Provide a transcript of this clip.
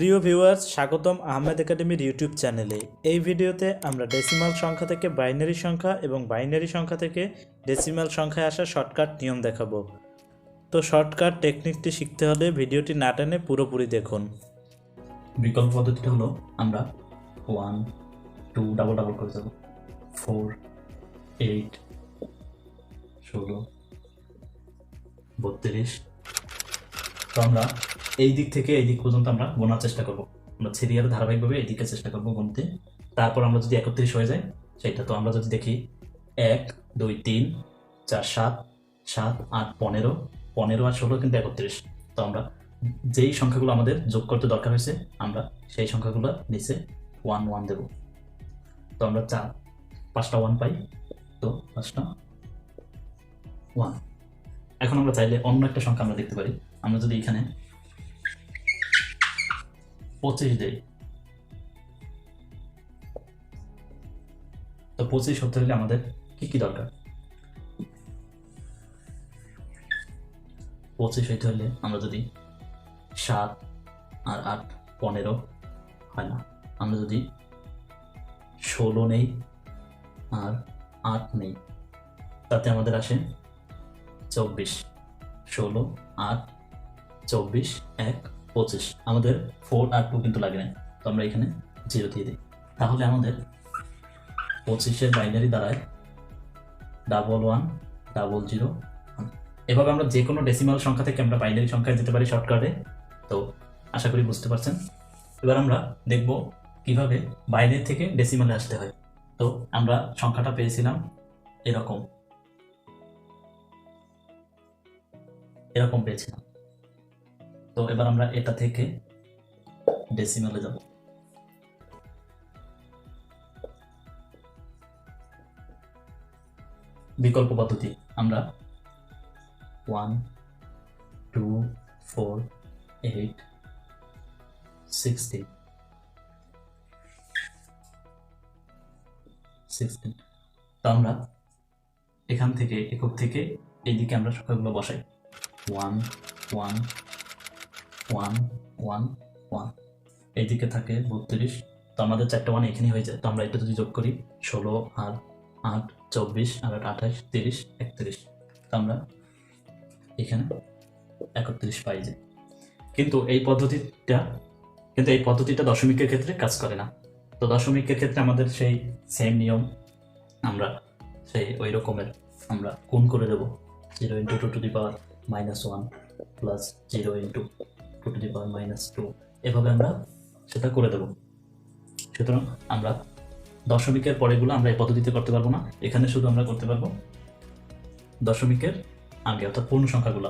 প্রিয় ভিউয়ার্স, স্বাগতম আহমেদ একাডেমির ইউটিউব চ্যানেলে। এই ভিডিওতে আমরা ডেসিমাল সংখ্যা থেকে বাইনারি সংখ্যা এবং বাইনারি সংখ্যা থেকে ডেসিমাল সংখ্যায় আসা শর্টকাট নিয়ম দেখাবো। তো শর্টকাট টেকনিকটি শিখতে হলে ভিডিওটি না টেনে পুরোপুরি দেখুন। বিকল্প পদ্ধতিটা হলো আমরা 1 2 ডাবল ডাবল করে যাব, 4 8 16 32। তো আমরা এই দিক থেকে এই দিক পর্যন্ত আমরা গোনার চেষ্টা করব। আমরা সিরিয়াল ধারাবাহিকভাবে এই দিকে চেষ্টা করব গুনতে। তারপর আমরা যদি 31 হয়ে যায় সেটা, তো আমরা যদি দেখি 1 2 3 4 7 7 8 15 15 আর 16 কিন্তু 31। তো আমরা যেই সংখ্যাগুলো আমাদের যোগ করতে দরকার হয়েছে আমরা সেই সংখ্যাগুলো নিচে 1 1 দেব। তো আমরা 5টা 1 পাই, তো 5টা 1। এখন আমরা চাইলে অন্য একটা সংখ্যা আমরা দেখতে পারি। আমরা যদি এখানে 25 দেই, তো 25 হতে হলে আমাদের কি কি দরকার? 25 হইতে হলে আমরা যদি 7 আর 8 15 হয় না, আমরা যদি 16 নেই আর 8 নেই, তাতে আমাদের আসে 24। 16 8 24 1 25। আমাদের 4 আর 2 কিন্তু লাগে না, তো আমরা এখানে 0 দিয়ে দিই। তাহলে আমাদের 25-এর বাইনারি দাঁড়ায় 11 00 1। এভাবে আমরা যে কোনো ডেসিমাল সংখ্যা থেকে আমরা বাইনারি সংখ্যায় যেতে পারি শর্টকাটে। তো আশা করি বুঝতে পারছেন। এবার আমরা দেখব কিভাবে বাইনারি থেকে ডেসিমালে আসতে হয়। তো আমরা সংখ্যাটা পেয়েছিলাম এরকম পেয়েছিলাম। তো এবার আমরা এটা থেকে ডেসিমালে যাব। বিকল্প পদ্ধতি আমরা 1 2 4 8 16 16। তো আমরা এখান থেকে একক থেকে এইদিকে আমরা সংখ্যাগুলো বসাই। 1 1 1 1 1। এইদিকে থাকে 32। তো আমাদের 4টা 1 এখানে হয়ে যায়। তো আমরা এটা যদি যোগ করি 16 আর 8 24 আর 8 28 30 31। তো আমরা এখানে 31 পাই যাই। কিন্তু এই পদ্ধতিটা দশমিকের ক্ষেত্রে কাজ করে না। তো দশমিকের ক্ষেত্রে আমাদের সেই সেম নিয়ম, আমরা সেই ওই রকমের আমরা গুণ করে দেব। 0 × 2 to the power -1 plus 0 × 2 to the power -2। এভাবে আমরা সেটা করে দেব। সুতরাং আমরা দশমিকের পরেগুলো আমরা এই পদ্ধতিতে করতে পারবো না, এখানে শুধু আমরা করতে পারবো দশমিকের আগে, অর্থাৎ পূর্ণ সংখ্যাগুলো।